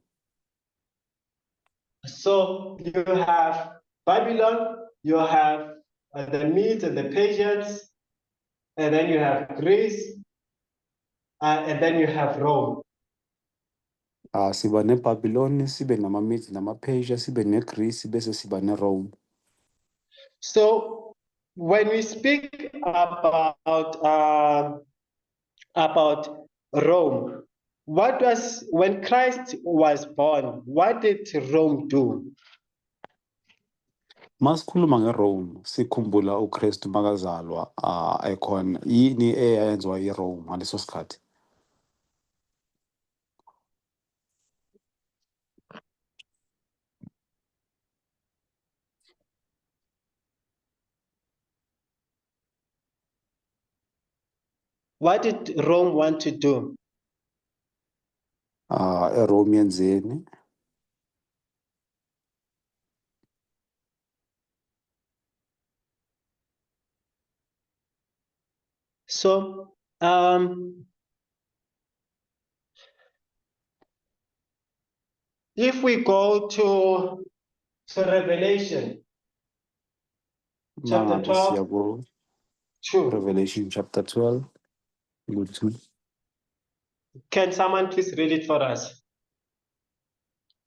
So you have Babylon, you have the Medes and the Persians, and then you have Greece, and then you have Rome. Siba neBabylon, sibe namaMedes namaPersia, sibe neGreece, bese siba neRome. So when we speak about Rome, what was when Christ was born? What did Rome do? Masikhuluma ngeRome, sikhumbula uKristu makazalwa, ekhona yini eyayenziwa yiRome ngaleso sikhathi? What did Rome want to do? ERome yenzeni? So if we go to Revelation chapter Mangabe 12, siya ku 2. Revelation chapter 12, good 2. Can someone please read it for us?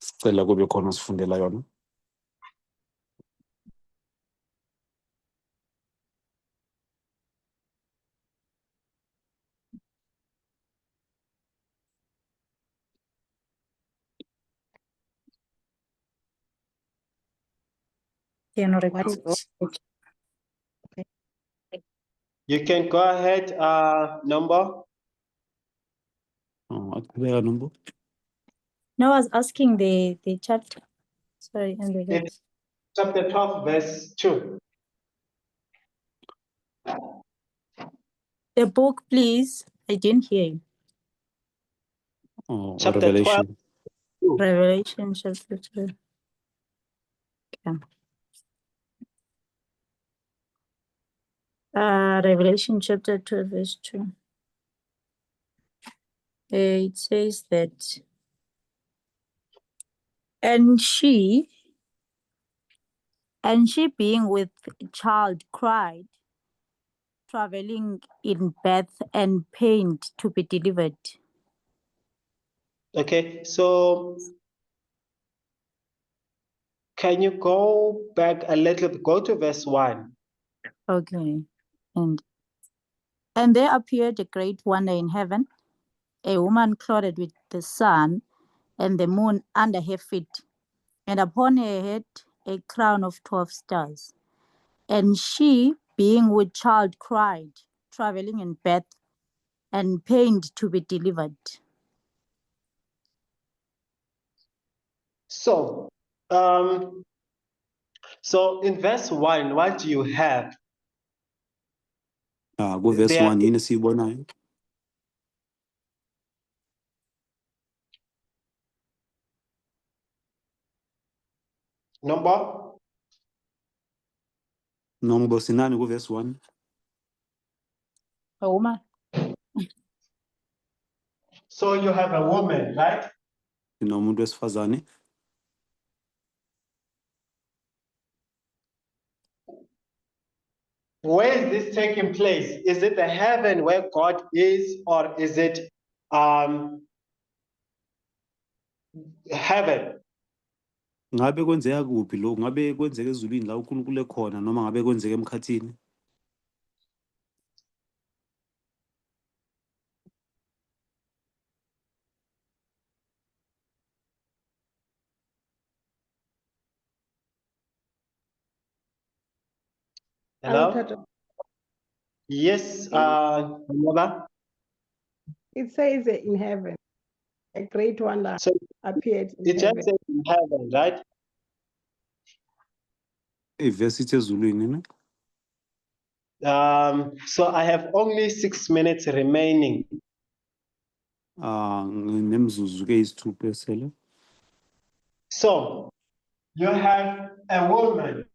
Sicela kube khona sifundela yona. What's You can go ahead, number. Aqhubeka nombo. No, I was asking the chapter. Sorry, and the It's chapter 12, verse 2. The book, please. I didn't hear you. Chapter Revelation. 12. Revelation chapter 2. Okay. Revelation chapter 2, verse 2. It says that, and she being with child cried, traveling in birth and pained to be delivered. Okay, so can you go back a little bit? Go to verse 1. Okay. And there appeared a great wonder in heaven, a woman clothed with the sun and the moon under her feet, and upon her head a crown of 12 stars. And she, being with child, cried, traveling in birth and pained to be delivered. So, so in verse 1, what do you have? Ku-verse There- 1 yini esiyibonayo? Number? Nombo sinani ku-verse 1? A woman. So you have a woman, right? Sinomuntu wesifazane. Where is this taking place? Is it the heaven where God is, or is it heaven? Ngabe kwenzeka kuphi lo? Ngabe kwenzeka ezulwini la uNkulunkulu ekhona noma ngabe kwenzeka emkhathini? Hello? Yes, Noba? It says in heaven, a great wonder So appeared in it just heaven. says in heaven, right? Ivesi ithi ezulwini ne? So I have only 6 minutes remaining. Nemizuzu ke isithupha esele. So you have a woman.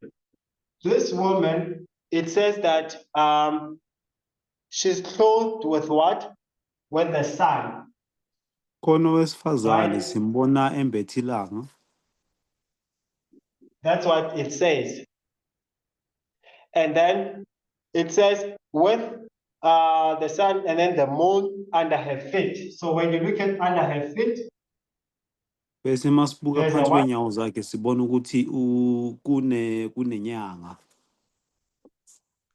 This woman, it says that she's clothed with what? With the sun. Khona owesifazane Right. simbona embethe ilanga. That's what it says. And then it says with the sun and then the moon under her feet. So when you look at under her feet, Bese masibuka there's a phansi what? kwenyawo zakhe sibona ukuthi kunenyanga.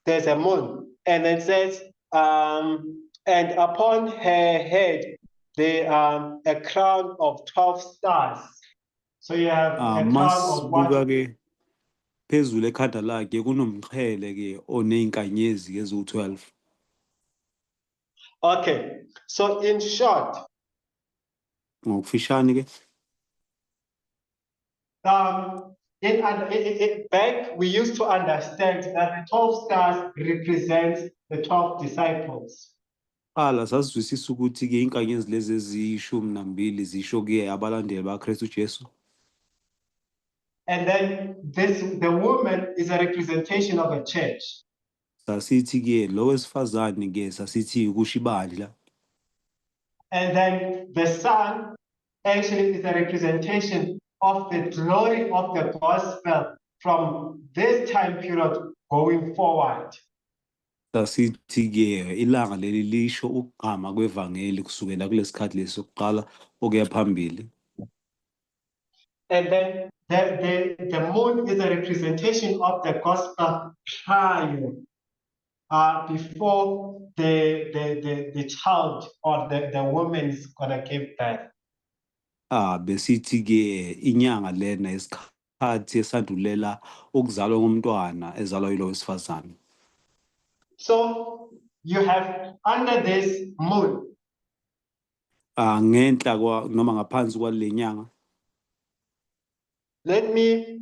There's a moon. And it says, and upon her head, a crown of 12 stars. So you have a crown of what? Masibuka ke phezulu ekhanda lakhe kunomqhele ke oney'nkanyezi eziwu-12. Okay, so in short, Ngokufishane ke back we used to understand that the 12 stars represent the 12 disciples. qala sasizwisisa ukuthi ke inkanyezi lezi eziyishumi zisho ke abalandeli bakaKristu Jesu. And then the woman is a representation of a church. Sasithi ke lo wesifazane ke sasithi kusho ibandla. And then the sun actually is a representation of the glory of the gospel from this time period going forward. Sasithi ke ilanga leli lisho ukugqama kwevangeli kusukela kulesikhathi lesokuqala okuya phambili. And then the moon is a representation of the gospel prior, before the child or the woman is gonna give birth. Besithi ke inyanga lena isikhathi esandulela ukuzalwa komntwana ezalwa yilo wesifazane. So you have under this moon, Ngenhla noma ngaphansi kwale nyanga. let me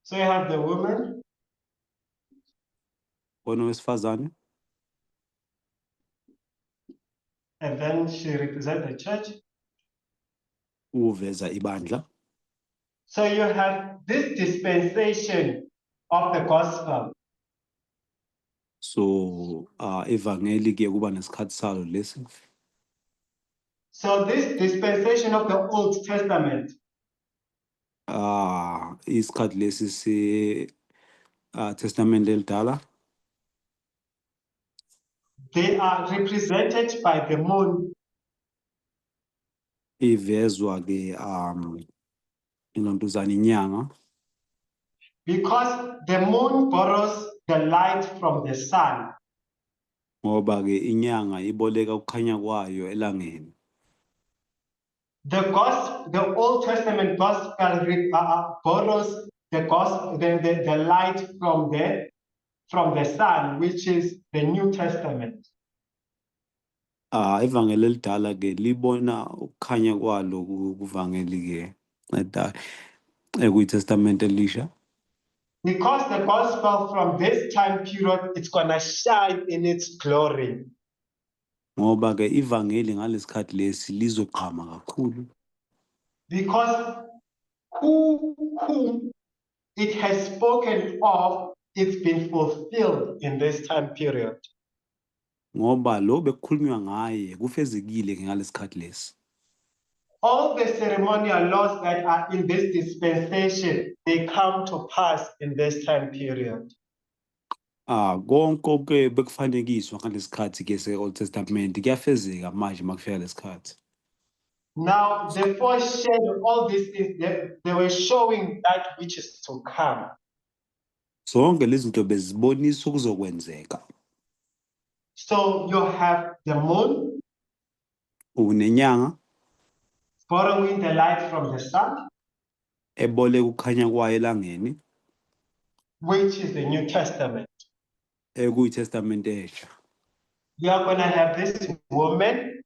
so you have the woman, Khona wesifazane and then she represents the church. uveza ibandla. So you have this dispensation of the gospel. So evangeli ke kuba nesikhathi salo lesi. So this dispensation of the Old Testament, Isikhathi lesi se testament elidala. they are represented by the moon. Ivezwa ke inontuzana inyanga. Because the moon borrows the light from the sun. Ngoba ke inyanga iboleka ukukhanya kwayo elangeni. The Old Testament gospel borrows the light from the sun, which is the New Testament. Ivangeli elidala ke libona ukukhanya kwalo kuvangeli ke ekuyitestament elisha. Because the gospel from this time period, it's gonna shine in its glory. Ngoba ke ivangeli ngalesikhathi lesi lizoqhama kakhulu. Because whom it has spoken of it's been fulfilled in this time period. ngoba lo bekukhulunywa ngaye kufezekile ngalesikhathi lesi. All the ceremonial laws that are in this dispensation, they come to pass in this time period. Konke bekufanekiswa ngalesikhathi ke se-Old Testament kuyafezeka manje makufika lesikhathi. Now, the foreshadow, all these things, they were showing that which is to come. Zonke lezi zinto bezibonisa ukuzokwenzeka. So you have the moon Unenyanga borrowing the light from the sun, eboleka ukukhanya kwayo elangeni, which is the New Testament. ekuyiTestament esha. You are going to have this woman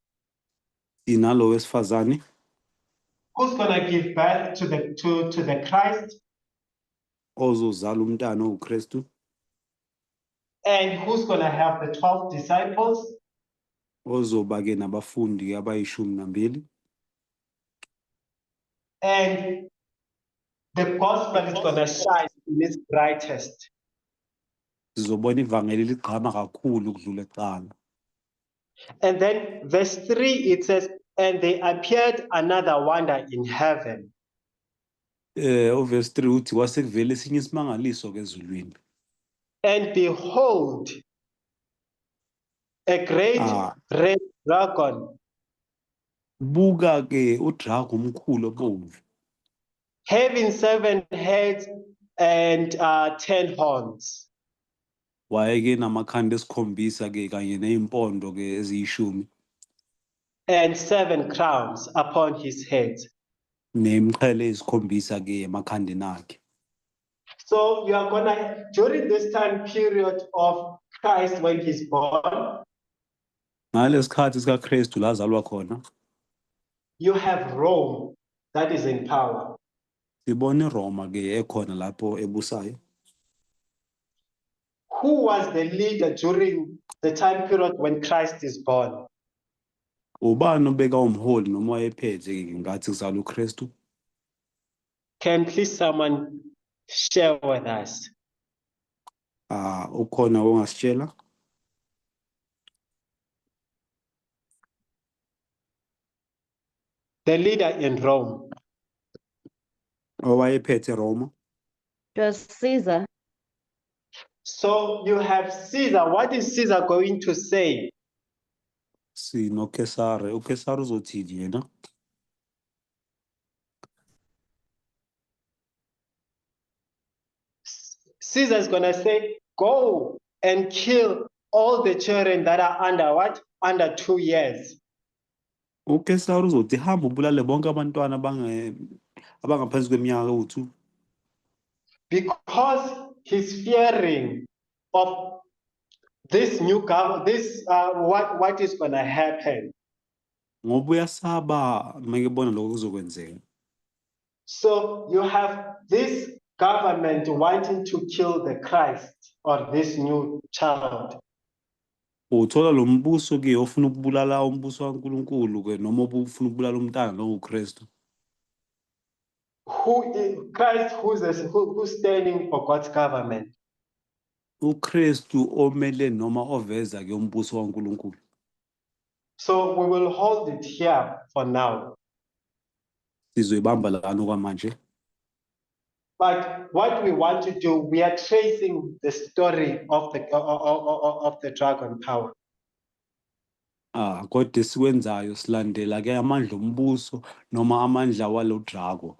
Inalo wesifazane who's going to give birth to the Christ, ozozala umntana oWuKristu, and who's going to have the 12 disciples, ozoba ke nabafundi abayishumi 12. and the gospel is going to shine in its brightest. Sizobona ivangeli ligqama kakhulu ukudlula eqala. And then verse 3, it says, and they appeared another wonder in heaven. Verse 3 uthi wasekuvela esinye isimangaliso ke ezulwini. And behold, a great red dragon, Buka ke udrago omkhulu obomvu, having 7 heads and 10 horns, wayeke namakhanda esikhombisa ke kanye nezimpondo ke eziyishumi, and 7 crowns upon his head. nemqhele ezikhombisa ke emakhandeni akhe. So you are gonna, during this time period of Christ when he's born, Ngalesikhathi sikaKristu la azalwa khona, you have Rome that is in power. sibone iRoma ke ekhona lapho ebusayo. Who was the leader during the time period when Christ is born? Ubani obeka umholi noma wayephethe ke ngathi kuzalwa uKristu? Can please someone share with us? Ukhona ongasitshela? The leader in Rome. Owayephethe Roma? It was Caesar. So you have Caesar. What is Caesar going to say? SinoKesare, uKesare uzothini yena? Caesar is going to say, go and kill all the children that are under what? Under 2 years. uKesare uzothi hamba ubulale bonke abantwana abangaphansi kweminyaka ewu2. Because he's fearing of this new government, what is going to happen. Ngoba uyasaba makebona lokho kuzokwenzeka. So you have this government wanting to kill the Christ or this new child. Uthola lo mbuso ke ofuna ukubulala umbuso kaNkulunkulu ke noma obufuna ukubulala umntana lo uKristu. Who is Christ? Who's standing for God's government? uKristu omele noma oveza ke umbuso kaNkulunkulu. So we will hold it here for now. Sizoyibamba lana kwamanje. But what we want to do, we are tracing the story of the dragon power. Kodwa sikwenzayo silandela ke amandla ombuso noma amandla walo drago.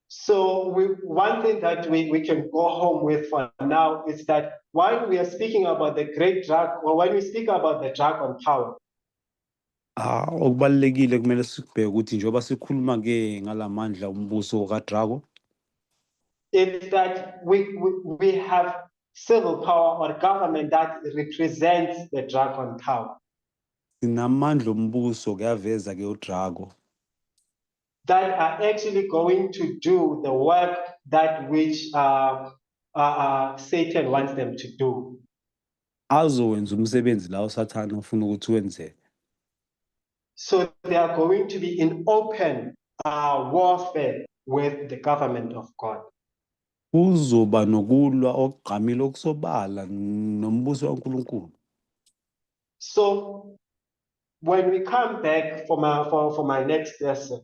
So one thing that we can go home with for now is that while we are speaking about the great dragon, or when we speak about the dragon power, okubalekile kumele sikubheke ukuthi njoba sikhuluma ke ngalamandla ombuso kaDrago, it's that we have civil power or government that represents the dragon power. sinamandla ombuso kuyaveza ke uDrago that are actually going to do the work that which Satan wants them to do. azowenza umsebenzi la uSathane ufuna ukuthi wenze. So they are going to be in open warfare with the government of God. Kuzoba nokulwa okugqamile okusobala nombuso kaNkulunkulu. So when we come back for my next lesson,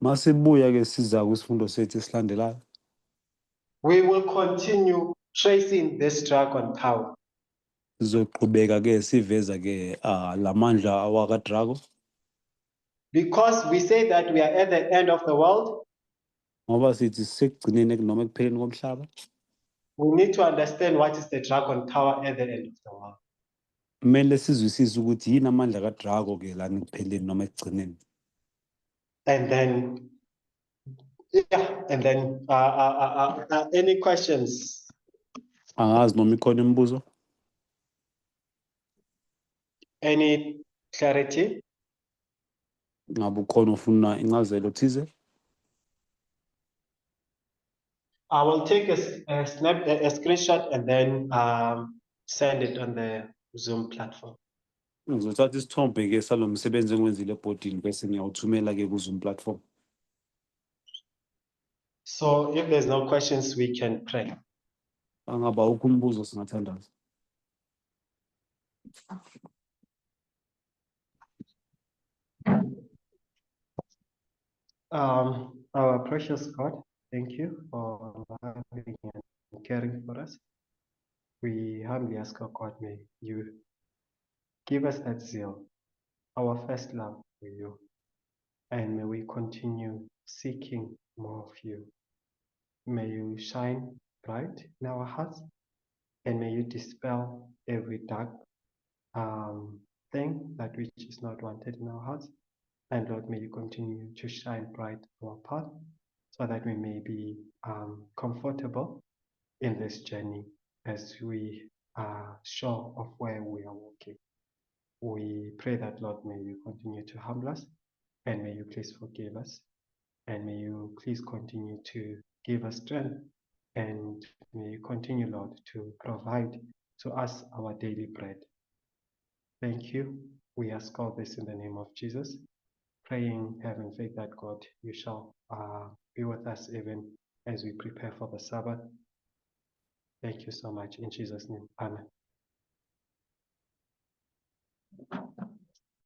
Masibuya ke siza kwisifundo sethu esilandelayo. we will continue tracing this dragon power. Sizoqhubeka ke siveza ke lamandla awakaDrago. Because we say that we are at the end of the world, Ngoba sithi sekugcineni noma ekupheleni komhlaba. we need to understand what is the dragon power at the end of the world. Kumele sizwisise ukuthi yini amandla kaDrago ke lana ekupheleni noma ekugcineni. And then, any questions? Angazi noma ikhona imibuzo. Any clarity? Ngabe ukhona ufuna incazelo thize? I will take a screenshot and then send it on the Zoom platform. Ngizothatha isithombe ke salo msebenzi engiwenzile ebhodini bese ngiyawuthumela ke ku-Zoom platform. So if there's no questions, we can pray. Angaba awukho umbuzo singathandaza. Our precious God, thank you for loving and caring for us. We humbly ask, oh God, may you give us that zeal, our first love for you, and may we continue seeking more of you. May you shine bright in our hearts, and may you dispel every dark thing that which is not wanted in our hearts. And Lord, may you continue to shine bright our path so that we may be comfortable in this journey as we are sure of where we are walking. We pray that, Lord, may you continue to humble us, and may you please forgive us, and may you please continue to give us strength, and may you continue, Lord, to provide to us our daily bread. Thank you. We ask all this in the name of Jesus, praying, having faith that, God, you shall be with us even as we prepare for the Sabbath. Thank you so much. In Jesus' name, amen.